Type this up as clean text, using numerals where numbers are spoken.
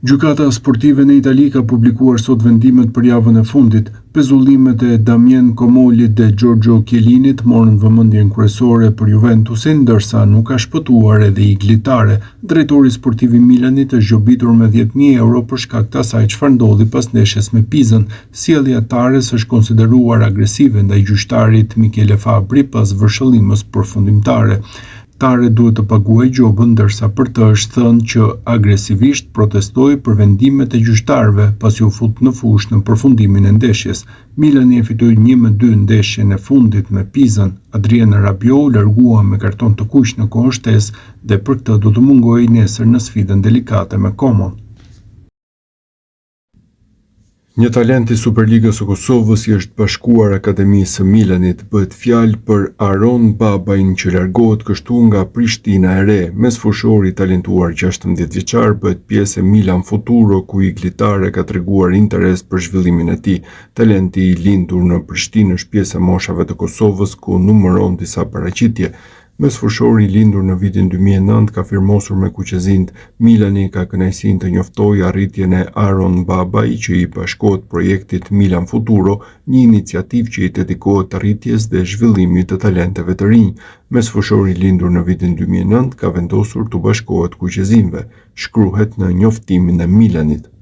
Gjykata sportive në Itali ka publikuar sot vendimet për javën e fundit. Pezullimet e Damien Comolit dhe Giorgio Chielinit morën vëmendjen kryesore për Juventusin, ndërsa nuk ka shpëtuar edhe Iglitare. Drejtori sportiv i Milanit është gjobitur me 10.000 euro për shkak të asaj çfarë ndodhi pas ndeshjes me Pizën. Sjellja e Tares është konsideruar agresive ndaj gjyqtarit Michele Fabri pas vërshëllimës përfundimtare. Tare duhet të paguajë gjobën, ndërsa për të është thënë që agresivisht protestoi për vendimet e gjyqtarëve pasi u fut në fushë në përfundimin e ndeshjes. Milani e fitoi 1-2 ndeshjen e fundit me Pizën. Adrien Rabiot u largua me karton të kuq në kohën shtesë dhe për këtë do të mungojë nesër në sfidën delikate me Como. Një talent i Superligës së Kosovës i është bashkuar Akademisë së Milanit. Bëhet fjalë për Aron Babajin që largohet kështu nga Prishtina e re. Mesfushori i talentuar 16 vjeçar bëhet pjesë e Milan Futuro, ku Iglitare ka treguar interes për zhvillimin e tij. Talenti i lindur në Prishtinë është pjesë e moshave të Kosovës, ku numëron disa paraqitje. Mesfushori i lindur në vitin 2009 ka firmosur me Kuqezinë. Milani ka kënaqësinë të njoftojë arritjen e Aron Babaj, që i bashkohet projektit Milan Futuro, një iniciativë që i dedikohet arritjes dhe zhvillimit të talenteve të rinj. Mesfushori i lindur në vitin 2009 ka vendosur të bashkohet Kuqezinëve, shkruhet në njoftimin e Milanit.